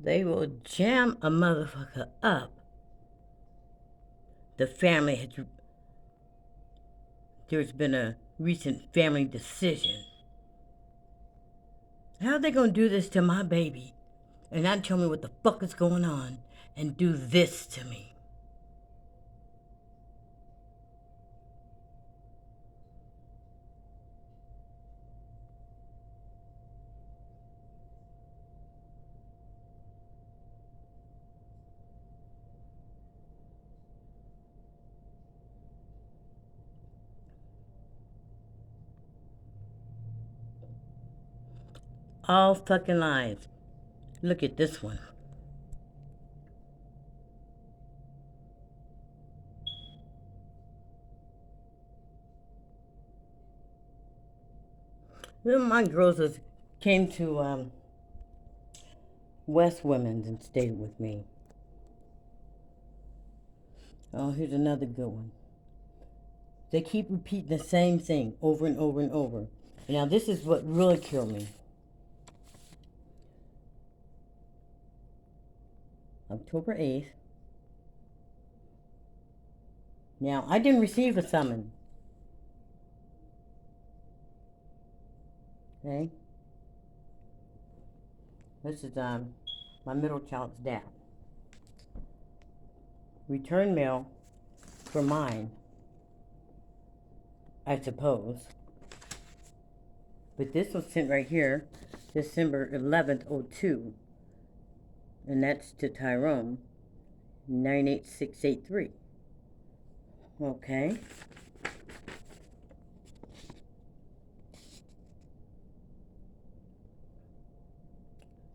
They will jam a motherfucker up. The family has, there's been a recent family decision. How are they gonna do this to my baby and not tell me what the fuck is going on and do this to me? All fucking lies. Look at this one. Then my girls came to West Women's and stayed with me. Oh, here's another good one. They keep repeating the same thing over and over and over. Now, this is what really killed me. October 8th. Now, I didn't receive a summons. Okay? This is my middle child's dad. Return mail for mine, I suppose. But this was sent right here, December 11th, 02. And that's to Tyrone, 98683. Okay.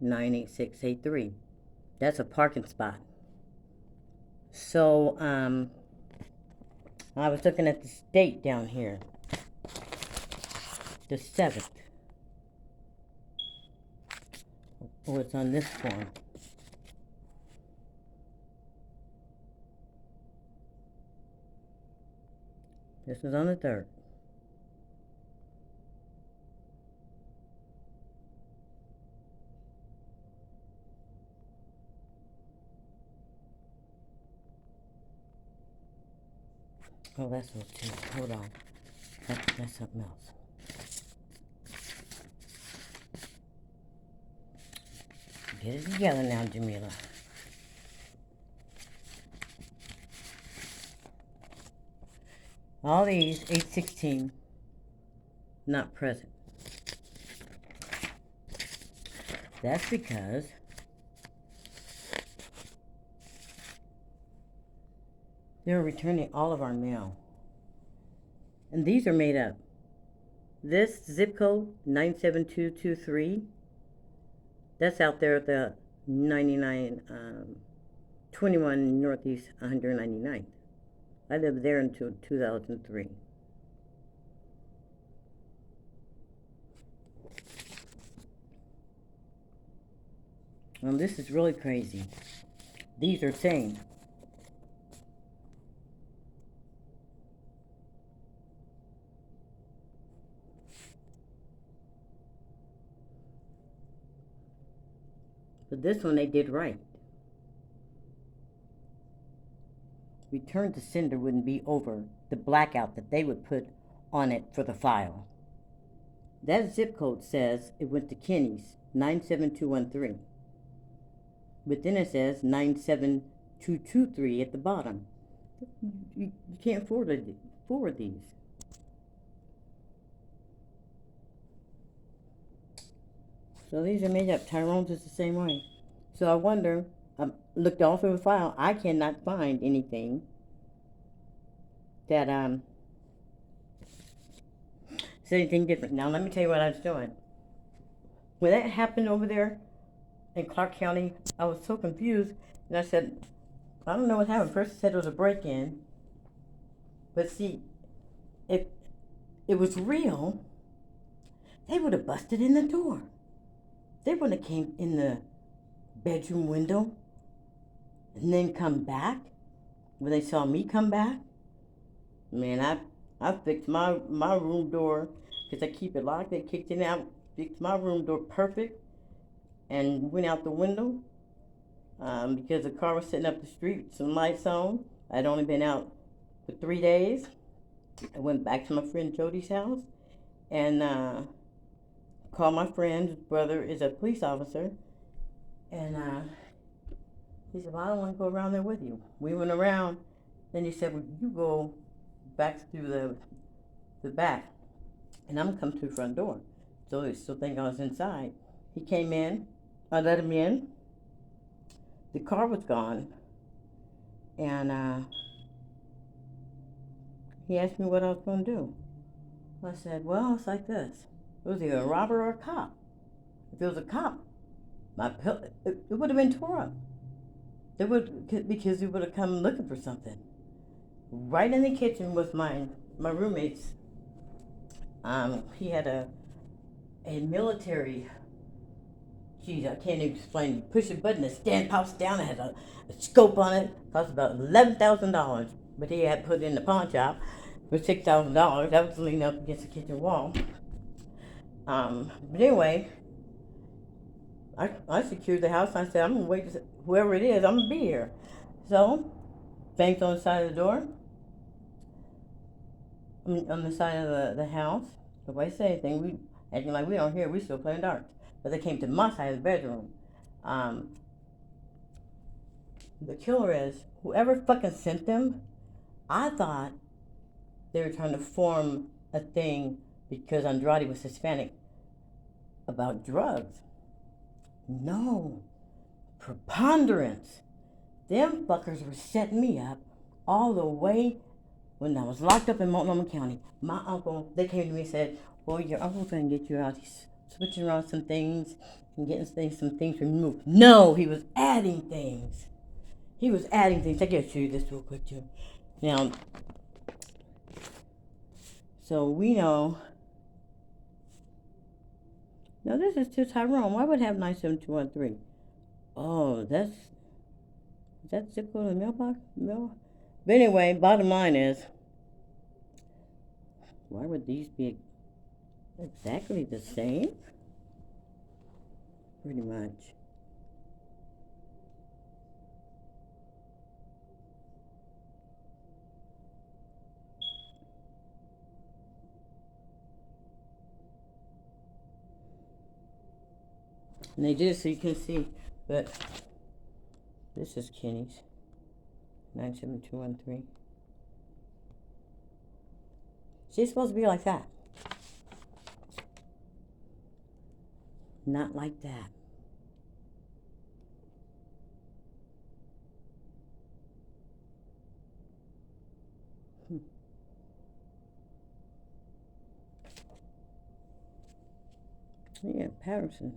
(98683). That's a parking spot. So, I was looking at the date down here. The 7th. Oh, it's on this form. This is on the 3rd. Oh, that's what too. Hold on. That's something else. Get it together now, Jamila. All these, 816, not present. That's because they're returning all of our mail. And these are made up. This zip code, 97223, that's out there at the 21 Northeast 199th. I lived there until 2003. Well, this is really crazy. These are saying but this one they did right. Return to sender wouldn't be over the blackout that they would put on it for the file. That zip code says it went to Kenny's, 97213. But then it says 97223 at the bottom. You can't forward these. So these are made up. Tyrone's is the same way. So I wonder, I looked all through the file. I cannot find anything that said anything different. Now let me tell you what I was doing. When that happened over there in Clark County, I was so confused, and I said, I don't know what happened. First it said it was a break-in, but see, if it was real, they would have busted in the door. They wouldn't have came in the bedroom window and then come back when they saw me come back. Man, I fixed my room door because I keep it locked. They kicked it out, fixed my room door perfect, and went out the window. because the car was sitting up the street, some lights on. I'd only been out for 3 days. I went back to my friend Jody's house and called my friend. His brother is a police officer. And he said, well, I don't want to go around there with you. We went around. Then he said, well, you go back through the back. And I'm going to come to the front door. So they still think I was inside. He came in. I let him in. The car was gone. And he asked me what I was going to do. I said, well, it's like this. It was either a robber or a cop. If it was a cop, it would have been tore up. Because he would have come looking for something. Right in the kitchen was my roommate's. He had a military. Geez, I can't even explain. You push a button, the stand pops down. It had a scope on it. Cost about $11,000. But he had put it in the pawn shop for $6,000. That was leaning up against the kitchen wall. But anyway, I secured the house. I said, I'm gonna wait. Whoever it is, I'm gonna be here. So, banked on the side of the door. On the side of the house. Nobody said anything. We acting like we don't hear. We still playing darts. But they came to my side of the bedroom. The killer is whoever fucking sent them. I thought they were trying to form a thing because Andrade was Hispanic about drugs. No. Preponderance. Them fuckers were setting me up all the way when I was locked up in Multnomah County. My uncle, they came to me and said, well, your uncle's going to get you out. He's switching around some things and getting some things removed. No, he was adding things. I gotta show you this real quick too. Now, so we know. Now this is to Tyrone. Why would it have 97213? Oh, is that zip code in the mailbox? No. But anyway, bottom line is, why would these be exactly the same? Pretty much. And they did it so you can see, but this is Kenny's. 97213. She's supposed to be like that. Not like that. Yeah, Patterson.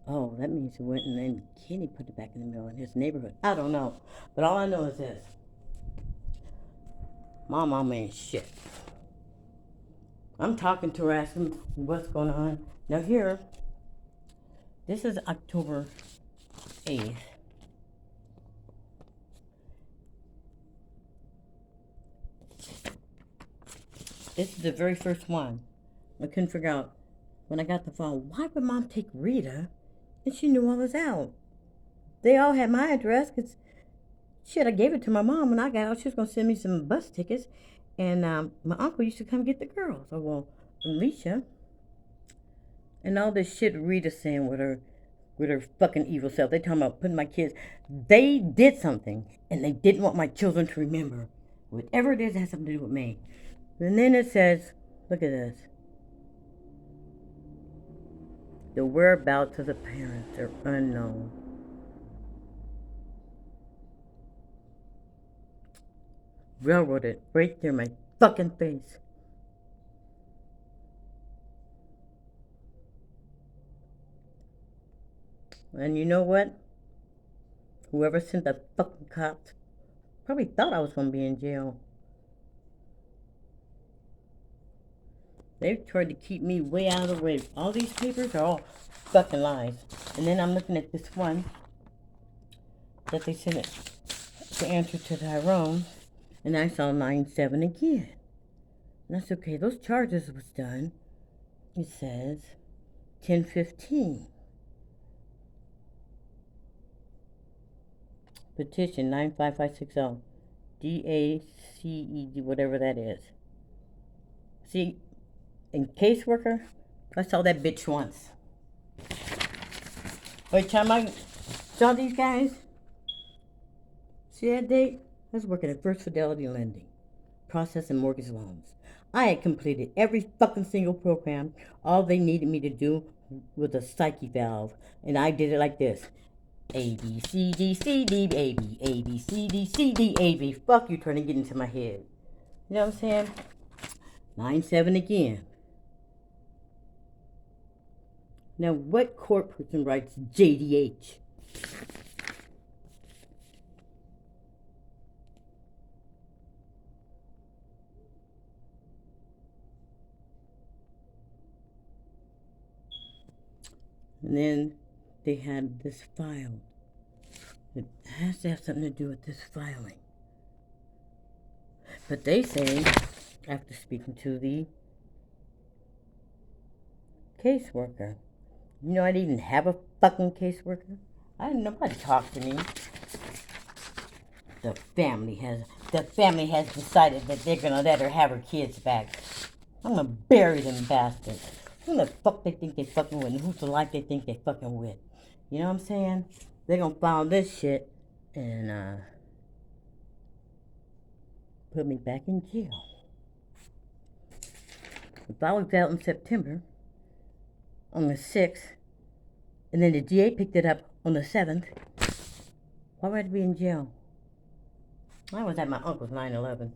Oh, that means he went and then Kenny put it back in the middle in his neighborhood. I don't know. But all I know is this. My mama ain't shit. I'm talking to her, asking what's going on. Now here, this is October 8th. This is the very first one. I couldn't figure out when I got the phone, why would Mom take Rita? And she knew I was out. They all had my address, because, shit, I gave it to my mom when I got out. She was going to send me some bus tickets. And my uncle used to come get the girls. Oh, well, Alicia. And all this shit Rita's saying with her fucking evil self. They talking about putting my kids. They did something, and they didn't want my children to remember. Whatever it is, it has something to do with me. And then it says, look at this. The whereabouts of the parents are unknown. Railroaded right there in my fucking face. And you know what? Whoever sent the fucking cops probably thought I was going to be in jail. They tried to keep me way out of the way. All these papers are all fucking lies. And then I'm looking at this one that they sent it to answer to Tyrone. And I saw 9-7 again. And that's okay. Those charges was done. It says 10/15. Petition 95560. DACED, whatever that is. See, in caseworker, I saw that bitch once. By the time I saw these guys, see that date? I was working at First Fidelity Lending, processing mortgage loans. I had completed every fucking single program. All they needed me to do was a psyche valve, and I did it like this. A, B, C, D, C, D, A, B, A, B, C, D, C, D, A, B. Fuck you trying to get into my head. You know what I'm saying? 9-7 again. Now, what court person writes JDH? And then they had this file. It has to have something to do with this filing. But they say, after speaking to the caseworker, you know, I didn't even have a fucking caseworker. I didn't nobody talk to me. The family has decided that they're gonna let her have her kids back. I'm gonna bury them bastards. Who the fuck they think they fucking with, and who's the life they think they fucking with? You know what I'm saying? They're gonna file this shit and put me back in jail. If I was out in September, on the 6th, and then the DA picked it up on the 7th, why would I be in jail? I was at my uncle's 9/11.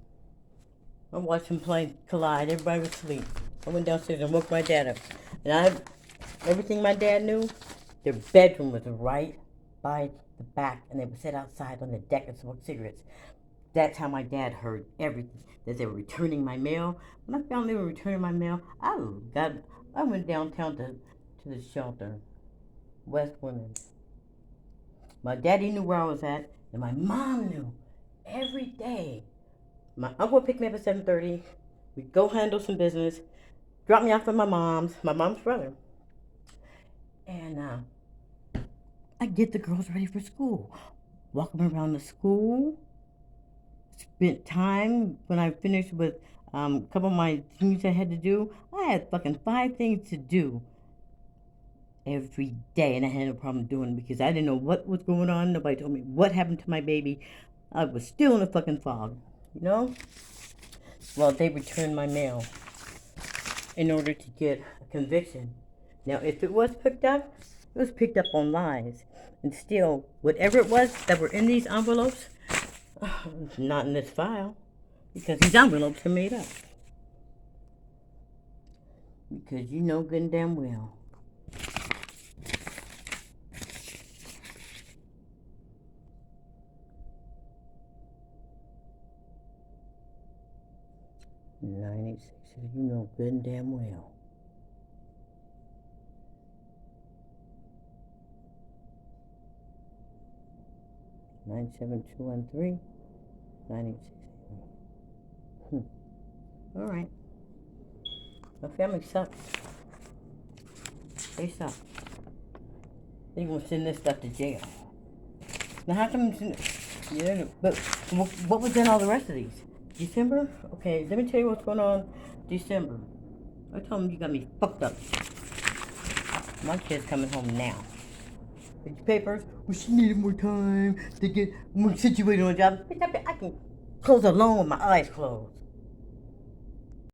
I watched him play Collide. Everybody was asleep. I went downstairs and woke my dad up. And everything my dad knew, their bedroom was right by the back, and they would sit outside on the deck and smoke cigarettes. That's how my dad heard everything. That they were returning my mail. When I found they were returning my mail, I went downtown to the shelter, West Women's. My daddy knew where I was at, and my mom knew every day. My uncle would pick me up at 7:30. We'd go handle some business, drop me off at my mom's brother. And I'd get the girls ready for school. Walk them around the school. Spent time when I finished with a couple of my things I had to do. I had fucking 5 things to do every day, and I had no problem doing it because I didn't know what was going on. Nobody told me what happened to my baby. I was still in a fucking fog, you know? Well, they returned my mail in order to get a conviction. Now, if it was picked up, it was picked up on lies. And still, whatever it was that were in these envelopes, not in this file, because these envelopes are made up. Because you know good and damn well. You know good and damn well. Nine 7213 9868. All right. My family sucks. They suck. They gonna send this stuff to jail. Now how come? Yeah, but what was in all the rest of these? December? Okay, let me tell you what's going on December. I told him you got me fucked up. My kid's coming home now. Get your papers. We should need more time to get more situated on a job. I can close a loan with my eyes closed.